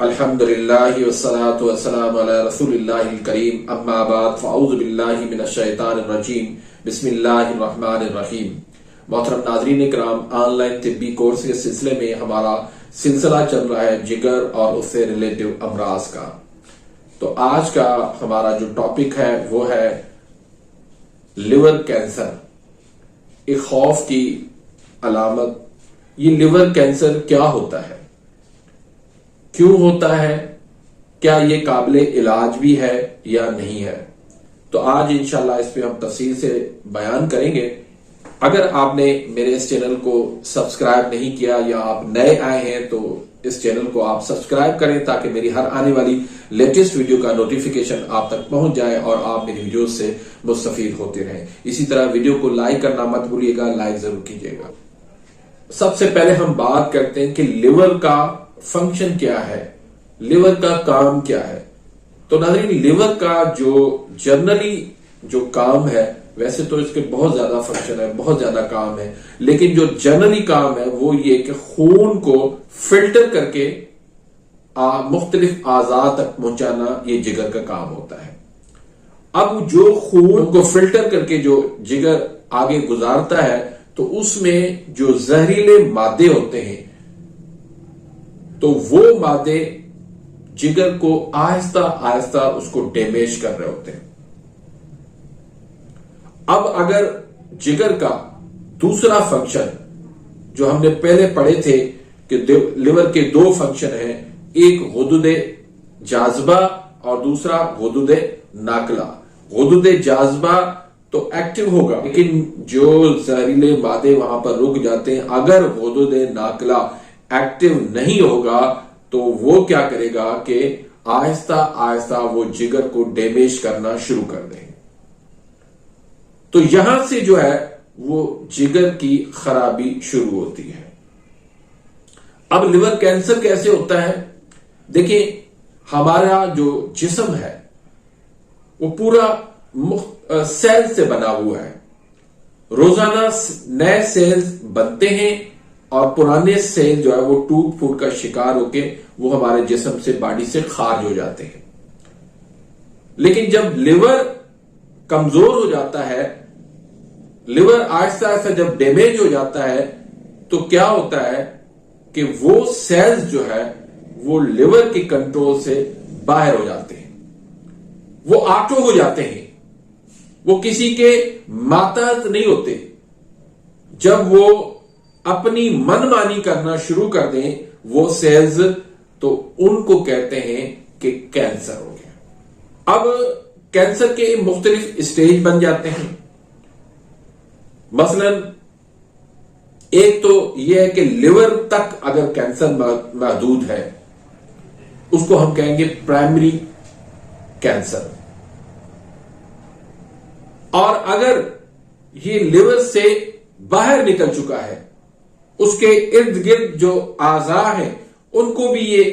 الحمدللہ والصلاة والسلام علی رسول اللہ الکریم اما بعد فاعوذ باللہ من الشیطان الرجیم بسم اللہ الرحمن الرحیم۔ محترم ناظرین اکرام، آن لائن طبی کورس کے سلسلے میں ہمارا سلسلہ چل رہا ہے جگر اور اس سے ریلیٹو امراض کا۔ تو آج کا ہمارا جو ٹاپک ہے وہ ہے لیور کینسر، ایک خوف کی علامت۔ یہ لیور کینسر کیا ہوتا ہے، کیوں ہوتا ہے، کیا یہ قابل علاج بھی ہے یا نہیں ہے؟ تو آج انشاءاللہ اس پہ ہم تفصیل سے بیان کریں گے۔ اگر آپ نے میرے اس چینل کو سبسکرائب نہیں کیا یا آپ نئے آئے ہیں تو اس چینل کو آپ سبسکرائب کریں تاکہ میری ہر آنے والی لیٹسٹ ویڈیو کا نوٹیفیکیشن آپ تک پہنچ جائے اور آپ میری ویڈیوز سے مستفید ہوتے رہیں۔ اسی طرح ویڈیو کو لائک کرنا مت بھولیے گا، لائک ضرور کیجیے گا۔ سب سے پہلے ہم بات کرتے ہیں کہ لیور کا فنکشن کیا ہے، لیور کا کام کیا ہے۔ تو ناظرین، لیور کا جو جنرلی جو کام ہے، ویسے تو اس کے بہت زیادہ فنکشن ہے، بہت زیادہ کام ہے، لیکن جو جنرلی کام ہے وہ یہ کہ خون کو فلٹر کر کے مختلف اعضاء تک پہنچانا، یہ جگر کا کام ہوتا ہے۔ اب جو خون کو فلٹر کر کے جو جگر آگے گزارتا ہے تو اس میں جو زہریلے مادے ہوتے ہیں تو وہ مادے جگر کو آہستہ آہستہ اس کو ڈیمیج کر رہے ہوتے ہیں۔ اب اگر جگر کا دوسرا فنکشن جو ہم نے پہلے پڑھے تھے کہ لیور کے دو فنکشن ہیں، ایک غدود جاذبہ اور دوسرا غدود ناقلہ۔ غدود جاذبہ تو ایکٹیو ہوگا لیکن جو زہریلے مادے وہاں پر رک جاتے ہیں، اگر غدود ناقلہ ایکٹیو نہیں ہوگا تو وہ کیا کرے گا کہ آہستہ آہستہ وہ جگر کو ڈیمیج کرنا شروع کر دیں۔ تو یہاں سے جو ہے وہ جگر کی خرابی شروع ہوتی ہے۔ اب لیور کینسر کیسے ہوتا ہے؟ دیکھیں، ہمارا جو جسم ہے وہ پورا سیل سے بنا ہوا ہے۔ روزانہ نئے سیلز بنتے ہیں اور پرانے سیل جو ہے وہ ٹوٹ پھوٹ کا شکار ہو کے وہ ہمارے جسم سے، باڈی سے خارج ہو جاتے ہیں۔ لیکن جب لیور کمزور ہو جاتا ہے، لیور آہستہ آہستہ جب ڈیمیج ہو جاتا ہے تو کیا ہوتا ہے کہ وہ سیلز جو ہے وہ لیور کے کنٹرول سے باہر ہو جاتے ہیں، وہ آٹو ہو جاتے ہیں، وہ کسی کے ماتحت نہیں ہوتے۔ جب وہ اپنی من مانی کرنا شروع کر دیں وہ سیلز، تو ان کو کہتے ہیں کہ کینسر ہو گیا۔ اب کینسر کے مختلف اسٹیج بن جاتے ہیں۔ مثلا ایک تو یہ ہے کہ لیور تک اگر کینسر محدود ہے اس کو ہم کہیں گے پرائمری کینسر، اور اگر یہ لیور سے باہر نکل چکا ہے، اس کے ارد گرد جو اعضاء ہیں ان کو بھی یہ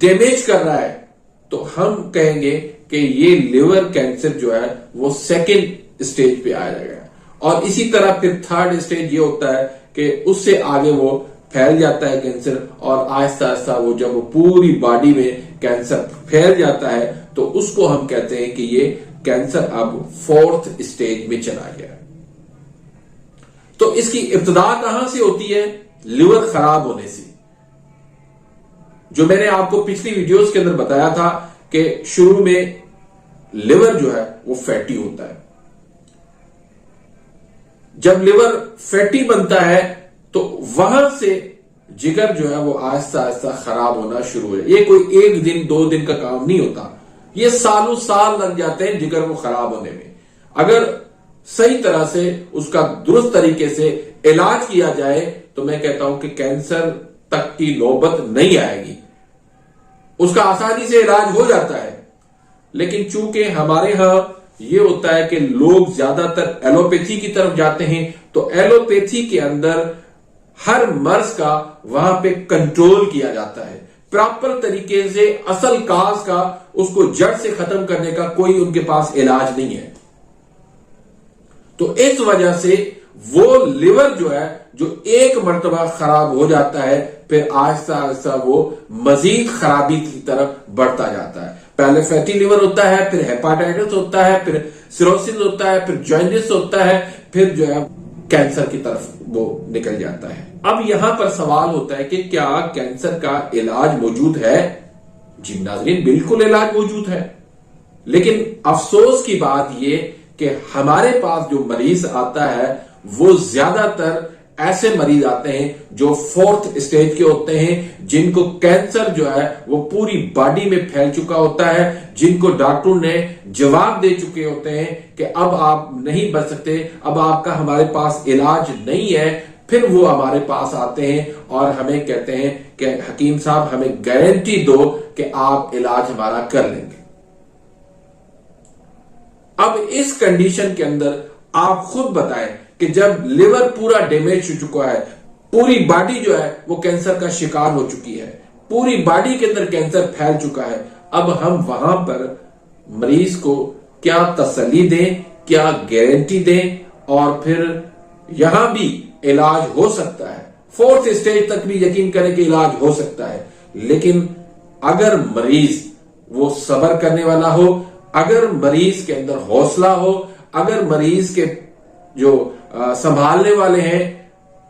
ڈیمیج کر رہا ہے، تو ہم کہیں گے کہ یہ لیور کینسر جو ہے وہ سیکنڈ اسٹیج پہ آ جائے گا۔ اور اسی طرح پھر تھرڈ اسٹیج یہ ہوتا ہے کہ اس سے آگے وہ پھیل جاتا ہے کینسر، اور آہستہ آہستہ وہ جب وہ پوری باڈی میں کینسر پھیل جاتا ہے تو اس کو ہم کہتے ہیں کہ یہ کینسر اب فورتھ اسٹیج میں چلا گیا۔ تو اس کی ابتدا کہاں سے ہوتی ہے؟ لیور خراب ہونے سے۔ جو میں نے آپ کو پچھلی ویڈیوز کے اندر بتایا تھا کہ شروع میں لیور جو ہے وہ فیٹی ہوتا ہے۔ جب لیور فیٹی بنتا ہے تو وہاں سے جگر جو ہے وہ آہستہ آہستہ خراب ہونا شروع ہو جائے۔ یہ کوئی ایک دن دو دن کا کام نہیں ہوتا، یہ سالوں سال لگ جاتے ہیں جگر کو خراب ہونے میں۔ اگر صحیح طرح سے اس کا درست طریقے سے علاج کیا جائے تو میں کہتا ہوں کہ کینسر تک کی نوبت نہیں آئے گی، اس کا آسانی سے علاج ہو جاتا ہے۔ لیکن چونکہ ہمارے ہاں یہ ہوتا ہے کہ لوگ زیادہ تر ایلوپیتھی کی طرف جاتے ہیں، تو ایلوپیتھی کے اندر ہر مرض کا وہاں پہ کنٹرول کیا جاتا ہے پراپر طریقے سے، اصل کاز کا، اس کو جڑ سے ختم کرنے کا کوئی ان کے پاس علاج نہیں ہے۔ تو اس وجہ سے وہ لیور جو ہے جو ایک مرتبہ خراب ہو جاتا ہے پھر آہستہ آہستہ وہ مزید خرابی کی طرف بڑھتا جاتا ہے. پہلے فیٹی لیور ہوتا ہے، پھر ہیپاٹائٹس ہوتا ہے، پھر سیروسس ہوتا ہے، پھر جوائنٹس ہوتا ہے، پھر جو ہے کینسر کی طرف وہ نکل جاتا ہے. اب یہاں پر سوال ہوتا ہے کہ کیا کینسر کا علاج موجود ہے؟ جی ناظرین، بالکل علاج موجود ہے، لیکن افسوس کی بات یہ کہ ہمارے پاس جو مریض آتا ہے وہ زیادہ تر ایسے مریض آتے ہیں جو 4th اسٹیج کے ہوتے ہیں، جن کو کینسر جو ہے وہ پوری باڈی میں پھیل چکا ہوتا ہے، جن کو ڈاکٹر نے جواب دے چکے ہوتے ہیں کہ اب آپ نہیں بچ سکتے، اب آپ کا ہمارے پاس علاج نہیں ہے. پھر وہ ہمارے پاس آتے ہیں اور ہمیں کہتے ہیں کہ حکیم صاحب ہمیں گارنٹی دو کہ آپ علاج ہمارا کر لیں گے. اب اس کنڈیشن کے اندر آپ خود بتائیں کہ جب لیور پورا ڈیمیج ہو چکا ہے، پوری باڈی جو ہے وہ کینسر کا شکار ہو چکی ہے، پوری باڈی کے اندر کینسر پھیل چکا ہے، اب ہم وہاں پر مریض کو کیا تسلی دیں، کیا گارنٹی دیں؟ اور پھر یہاں بھی علاج ہو سکتا ہے، 4th اسٹیج تک بھی یقین کریں کہ علاج ہو سکتا ہے، لیکن اگر مریض وہ صبر کرنے والا ہو، اگر مریض کے اندر حوصلہ ہو، اگر مریض کے جو سنبھالنے والے ہیں،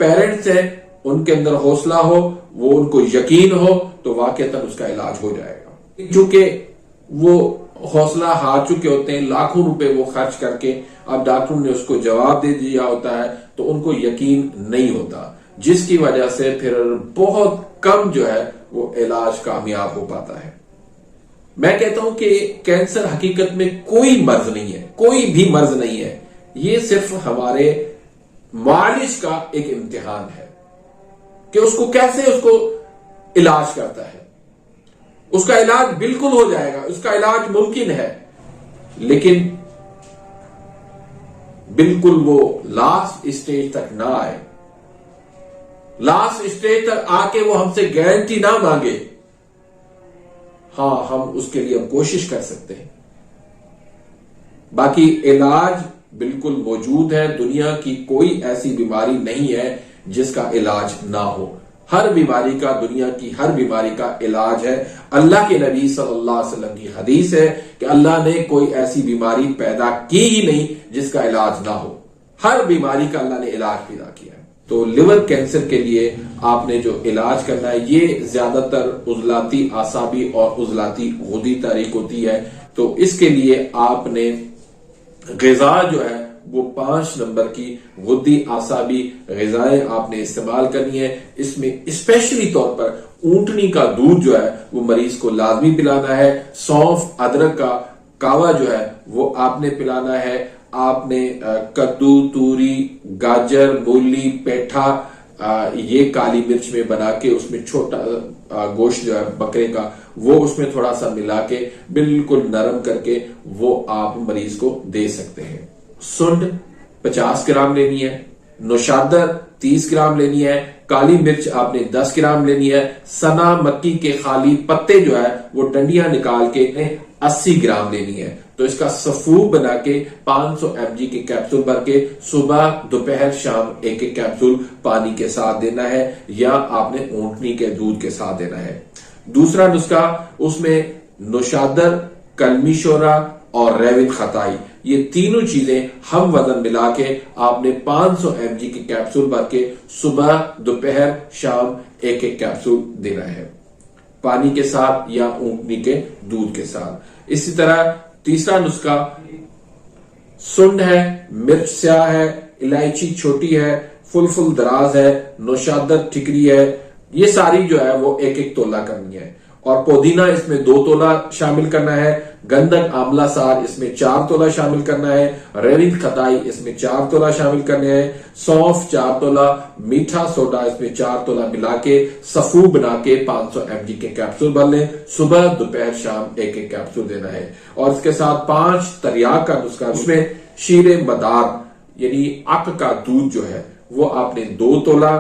پیرنٹس ہیں، ان کے اندر حوصلہ ہو، وہ ان کو یقین ہو، تو واقعتاً اس کا علاج ہو جائے گا. چونکہ وہ حوصلہ ہار چکے ہوتے ہیں، لاکھوں روپے وہ خرچ کر کے، اب ڈاکٹر نے اس کو جواب دے دیا ہوتا ہے تو ان کو یقین نہیں ہوتا، جس کی وجہ سے پھر بہت کم جو ہے وہ علاج کامیاب ہو پاتا ہے. میں کہتا ہوں کہ کینسر حقیقت میں کوئی مرض نہیں ہے، کوئی بھی مرض نہیں ہے، یہ صرف ہمارے معالج کا ایک امتحان ہے کہ اس کو کیسے اس کو علاج کرتا ہے. اس کا علاج بالکل ہو جائے گا، اس کا علاج ممکن ہے، لیکن بالکل وہ لاسٹ اسٹیج تک نہ آئے، لاسٹ اسٹیج تک آ کے وہ ہم سے گارنٹی نہ مانگے. ہاں، ہم اس کے لیے اب کوشش کر سکتے ہیں. باقی علاج بالکل موجود ہے، دنیا کی کوئی ایسی بیماری نہیں ہے جس کا علاج نہ ہو. ہر بیماری کا، دنیا کی ہر بیماری کا علاج ہے. اللہ کے نبی صلی اللہ علیہ وسلم کی حدیث ہے کہ اللہ نے کوئی ایسی بیماری پیدا کی ہی نہیں جس کا علاج نہ ہو. ہر بیماری کا اللہ نے علاج پیدا کیا ہے. تو لیور کینسر کے لیے آپ نے جو علاج کرنا ہے، یہ زیادہ تر عضلاتی اعصابی اور عضلاتی غدی تحریک ہوتی ہے. تو اس کے لیے آپ نے غذا جو ہے وہ 5 نمبر کی غدی اعصابی غذائیں آپ نے استعمال کرنی ہے. اس میں اسپیشلی طور پر اونٹنی کا دودھ جو ہے وہ مریض کو لازمی پلانا ہے. سونف، ادرک کا کاوا جو ہے وہ آپ نے پلانا ہے. آپ نے کدو، توری، گاجر، مولی، پیٹھا، یہ کالی مرچ میں بنا کے اس میں چھوٹا گوشت جو ہے بکرے کا وہ اس میں تھوڑا سا ملا کے بالکل نرم کر کے وہ آپ مریض کو دے سکتے ہیں. سنڈ 50 گرام لینی ہے، نوشادر 30 گرام لینی ہے، کالی مرچ آپ نے 10 گرام لینی ہے، سنا مکی کے خالی پتے جو ہے وہ ڈنڈیاں نکال کے 80 گرام لینی ہے. تو اس کا سفوف بنا کے 500 mg کے کیپسول بھر کے صبح، دوپہر، شام ایک ایک کیپسول پانی کے ساتھ دینا ہے، یا آپ نے اونٹنی کے دودھ کے ساتھ دینا ہے. دوسرا نسخہ، اس میں نوشادر، کلمی شورا اور ریون خطائی، یہ تینوں چیزیں ہم وزن ملا کے آپ نے 500 mg کے کیپسول بھر کے صبح، دوپہر، شام ایک ایک کیپسول دینا ہے، پانی کے ساتھ یا اونٹنی کے دودھ کے ساتھ. اسی طرح تیسرا نسخہ، سنڈ ہے، مرچ سیاہ ہے، الائچی چھوٹی ہے، فل دراز ہے، نوشادر ٹھکری ہے، یہ ساری جو ہے وہ ایک ایک تولہ کرنی ہے. اور پودینہ اس میں 2 تولہ شامل کرنا ہے، گندک آملہ سار اس میں 4 تولہ شامل کرنا ہے، ریون خطائی اس میں 4 تولہ شامل کرنے ہیں، سونف 4 تولہ، میٹھا سوڈا اس میں 4 تولہ ملا کے سفو بنا کے 500 mg کے کیپسول بھر لیں، صبح، دوپہر، شام ایک ایک کیپسول دینا ہے. اور اس کے ساتھ 5 تریاک کا نسخہ، اس میں شیر مدار یعنی عق کا دودھ جو ہے وہ آپ نے 2 تولہ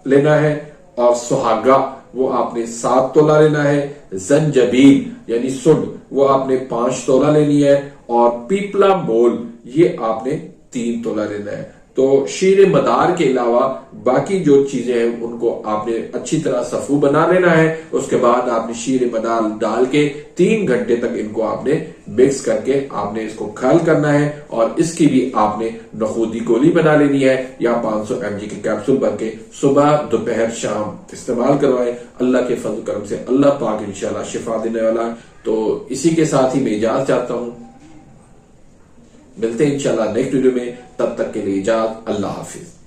لینا ہے، اور سہاگا وہ آپ نے 7 تولہ لینا ہے، زنجبیل یعنی سنڈ وہ آپ نے 5 تولہ لینی ہے، اور پیپلا مول یہ آپ نے 3 تولہ لینا ہے. تو شیر مدار کے علاوہ باقی جو چیزیں ہیں ان کو آپ نے اچھی طرح صفو بنا لینا ہے. اس کے بعد آپ نے شیر مدار ڈال کے 3 گھنٹے تک ان کو آپ نے مکس کر کے آپ نے اس کو کھال کرنا ہے. اور اس کی بھی آپ نے نخودی گولی بنا لینی ہے یا 500 mg کے کیپسول بن کے صبح دوپہر شام استعمال کروائیں. اللہ کے فضل کرم سے اللہ پاک انشاءاللہ شفا دینے والا ہے. تو اسی کے ساتھ ہی میں اجازت چاہتا ہوں. ملتے ہیں انشاءاللہ نیکسٹ ویڈیو میں. تب تک کے لیے اجازت. اللہ حافظ.